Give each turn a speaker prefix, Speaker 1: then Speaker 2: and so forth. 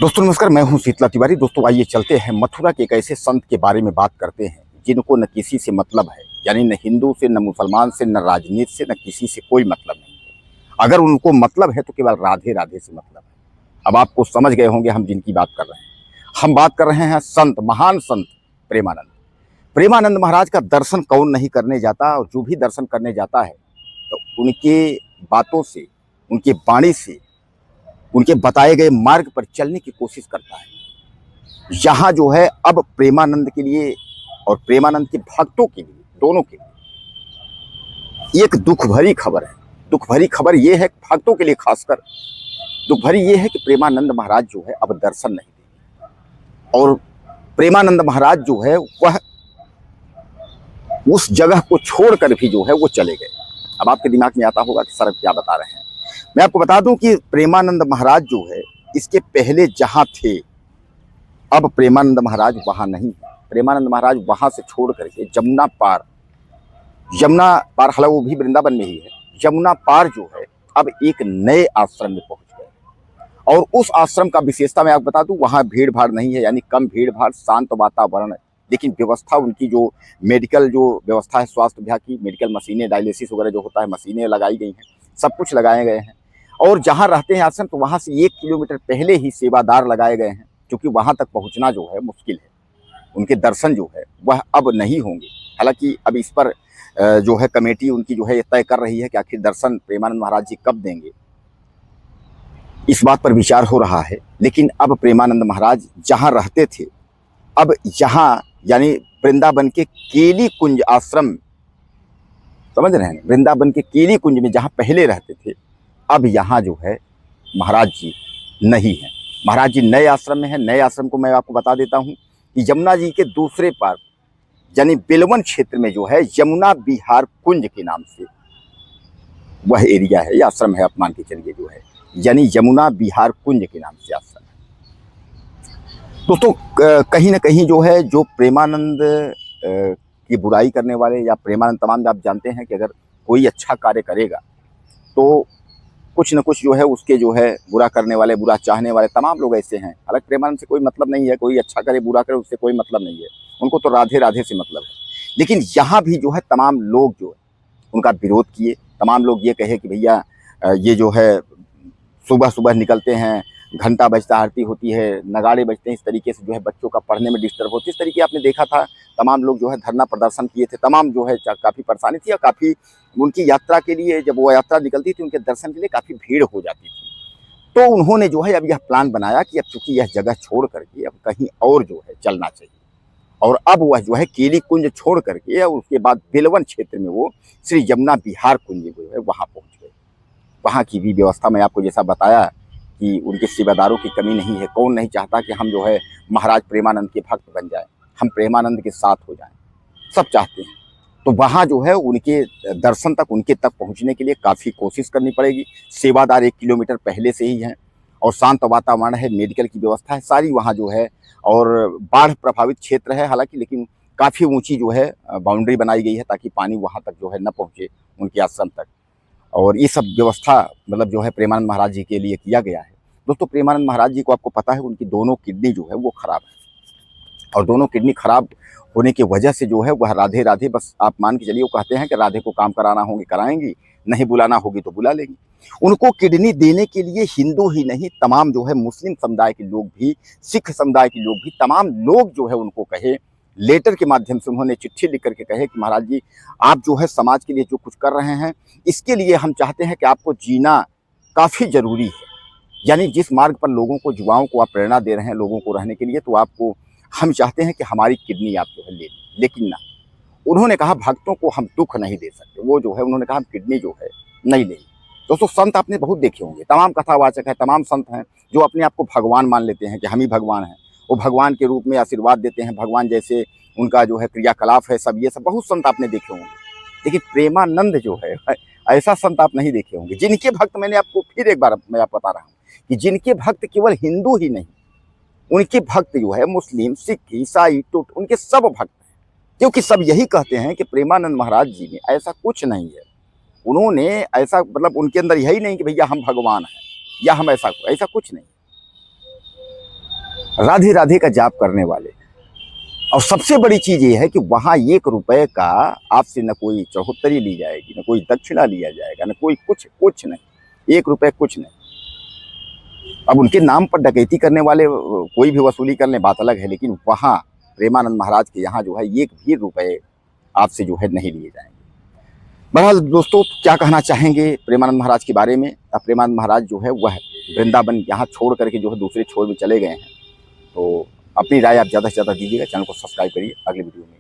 Speaker 1: दोस्तों नमस्कार, मैं हूं शीतला तिवारी। दोस्तों आइए चलते हैं मथुरा के एक ऐसे संत के बारे में बात करते हैं जिनको न किसी से मतलब है, यानी न हिंदू से, न मुसलमान से, न राजनीति से, न किसी से कोई मतलब नहीं है। अगर उनको मतलब है तो केवल राधे राधे से मतलब है। अब आपको समझ गए होंगे हम जिनकी बात कर रहे हैं। हम बात कर रहे हैं संत, महान संत प्रेमानंद। प्रेमानंद महाराज का दर्शन कौन नहीं करने जाता, और जो भी दर्शन करने जाता है तो उनके बातों से, उनके वाणी से, उनके बताए गए मार्ग पर चलने की कोशिश करता है। यहाँ जो है अब प्रेमानंद के लिए और प्रेमानंद के भक्तों के लिए, दोनों के लिए एक दुख भरी खबर है। दुख भरी खबर ये है भक्तों के लिए, खासकर दुख भरी ये है कि प्रेमानंद महाराज जो है अब दर्शन नहीं देंगे। और प्रेमानंद महाराज जो है वह उस जगह को छोड़कर भी जो है वो चले गए। अब आपके दिमाग में आता होगा कि सर क्या बता रहे हैं। मैं आपको बता दूं कि प्रेमानंद महाराज जो है इसके पहले जहां थे, अब प्रेमानंद महाराज वहां नहीं है। प्रेमानंद महाराज वहां से छोड़ करके यमुना पार, हालांकि वो भी वृंदावन में ही है, यमुना पार जो है अब एक नए आश्रम में पहुंच गए। और उस आश्रम का विशेषता मैं आपको बता दूं, वहां भीड़ भाड़ नहीं है, यानी कम भीड़ भाड़, शांत वातावरण है। लेकिन व्यवस्था उनकी जो मेडिकल जो व्यवस्था है, स्वास्थ्य विभाग की मेडिकल मशीनें, डायलिसिस वगैरह जो होता है, मशीनें लगाई गई हैं, सब कुछ लगाए गए हैं। और जहाँ रहते हैं आश्रम, तो वहाँ से 1 किलोमीटर पहले ही सेवादार लगाए गए हैं, क्योंकि वहाँ तक पहुँचना जो है मुश्किल है। उनके दर्शन जो है वह अब नहीं होंगे। हालांकि अब इस पर जो है कमेटी उनकी जो है ये तय कर रही है कि आखिर दर्शन प्रेमानंद महाराज जी कब देंगे, इस बात पर विचार हो रहा है। लेकिन अब प्रेमानंद महाराज जहाँ रहते थे, अब यहाँ यानी वृंदावन के केली कुंज आश्रम, समझ रहे हैं, वृंदावन के केली कुंज में जहाँ पहले रहते थे, अब यहाँ जो है महाराज जी नहीं है। महाराज जी नए आश्रम में है। नए आश्रम को मैं आपको बता देता हूँ कि यमुना जी के दूसरे पार, यानी बेलवन क्षेत्र में जो है यमुना विहार कुंज के नाम से वह एरिया है, यह आश्रम है। आप मान के चलिए जो है, यानी यमुना विहार कुंज के नाम से आश्रम है। दोस्तों कहीं ना कहीं जो है, जो प्रेमानंद की बुराई करने वाले या प्रेमानंद, तमाम आप जानते हैं कि अगर कोई अच्छा कार्य करेगा तो कुछ न कुछ जो है उसके जो है बुरा करने वाले, बुरा चाहने वाले तमाम लोग ऐसे हैं। हालांकि प्रेमानंद से कोई मतलब नहीं है, कोई अच्छा करे बुरा करे उससे कोई मतलब नहीं है, उनको तो राधे राधे से मतलब है। लेकिन यहाँ भी जो है तमाम लोग जो है उनका विरोध किए। तमाम लोग ये कहे कि भैया ये जो है सुबह सुबह निकलते हैं, घंटा बजता, आरती होती है, नगाड़े बजते हैं, इस तरीके से जो है बच्चों का पढ़ने में डिस्टर्ब होती है। इस तरीके आपने देखा था, तमाम लोग जो है धरना प्रदर्शन किए थे। तमाम जो है काफ़ी परेशानी थी, और काफ़ी उनकी यात्रा के लिए, जब वो यात्रा निकलती थी उनके दर्शन के लिए काफ़ी भीड़ हो जाती थी। तो उन्होंने जो है अब यह प्लान बनाया कि अब चूंकि यह जगह छोड़ करके अब कहीं और जो है चलना चाहिए। और अब वह जो है केली कुंज छोड़ करके, और उसके बाद बेलवन क्षेत्र में वो श्री यमुना विहार कुंज जो है वहाँ पहुँच गए। वहाँ की भी व्यवस्था मैं आपको जैसा बताया कि उनके सेवादारों की कमी नहीं है। कौन नहीं चाहता कि हम जो है महाराज प्रेमानंद के भक्त बन जाएं, हम प्रेमानंद के साथ हो जाएं, सब चाहते हैं। तो वहाँ जो है उनके दर्शन तक, उनके तक पहुँचने के लिए काफ़ी कोशिश करनी पड़ेगी। सेवादार 1 किलोमीटर पहले से ही हैं, और शांत वातावरण है, मेडिकल की व्यवस्था है सारी वहाँ जो है। और बाढ़ प्रभावित क्षेत्र है हालांकि, लेकिन काफ़ी ऊँची जो है बाउंड्री बनाई गई है ताकि पानी वहाँ तक जो है न पहुँचे उनके आश्रम तक। और ये सब व्यवस्था मतलब जो है प्रेमानंद महाराज जी के लिए किया गया है। दोस्तों प्रेमानंद महाराज जी को आपको पता है उनकी दोनों किडनी जो है वो खराब है, और दोनों किडनी खराब होने की वजह से जो है वह राधे राधे, बस आप मान के चलिए, वो कहते हैं कि राधे को काम कराना होगी कराएंगी, नहीं बुलाना होगी तो बुला लेंगी। उनको किडनी देने के लिए हिंदू ही नहीं, तमाम जो है मुस्लिम समुदाय के लोग भी, सिख समुदाय के लोग भी, तमाम लोग जो है उनको कहे, लेटर के माध्यम से उन्होंने चिट्ठी लिख करके कहे कि महाराज जी आप जो है समाज के लिए जो कुछ कर रहे हैं, इसके लिए हम चाहते हैं कि आपको जीना काफ़ी ज़रूरी है। यानी जिस मार्ग पर लोगों को, युवाओं को आप प्रेरणा दे रहे हैं लोगों को रहने के लिए, तो आपको, हम चाहते हैं कि हमारी किडनी आप जो है ले लें। लेकिन ना, उन्होंने कहा भक्तों को हम दुख नहीं दे सकते। वो जो है उन्होंने कहा हम किडनी जो है नहीं लेंगे। दोस्तों संत आपने बहुत देखे होंगे, तमाम कथावाचक है, तमाम संत हैं जो अपने आप को भगवान मान लेते हैं कि हम ही भगवान हैं। वो भगवान के रूप में आशीर्वाद देते हैं, भगवान जैसे उनका जो है क्रियाकलाप है, सब ये सब बहुत संत आपने देखे होंगे। लेकिन प्रेमानंद जो है ऐसा संत आप नहीं देखे होंगे, जिनके भक्त, मैंने आपको फिर एक बार मैं आपको बता रहा हूँ कि जिनके भक्त केवल हिंदू ही नहीं, उनके भक्त जो है मुस्लिम, सिख, ईसाई, टूट, उनके सब भक्त हैं। क्योंकि सब यही कहते हैं कि प्रेमानंद महाराज जी में ऐसा कुछ नहीं है। उन्होंने ऐसा, मतलब उनके अंदर यही नहीं कि भैया हम भगवान हैं या हम ऐसा कुछ नहीं। राधे राधे का जाप करने वाले। और सबसे बड़ी चीज ये है कि वहां 1 रुपए का आपसे न कोई चढ़ोत्तरी ली जाएगी, न कोई दक्षिणा लिया जाएगा, न कोई कुछ कुछ नहीं, 1 रुपए कुछ नहीं। अब उनके नाम पर डकैती करने वाले कोई भी वसूली कर लें, बात अलग है, लेकिन वहां प्रेमानंद महाराज के यहाँ जो है 1 भी रुपए आपसे जो है नहीं लिए जाएंगे। बहरहाल दोस्तों, क्या कहना चाहेंगे प्रेमानंद महाराज के बारे में? अब प्रेमानंद महाराज जो है वह वृंदावन यहाँ छोड़ करके जो है दूसरे छोर में चले गए हैं। तो अपनी राय आप ज़्यादा से ज़्यादा दीजिएगा, चैनल को सब्सक्राइब करिए। अगले वीडियो में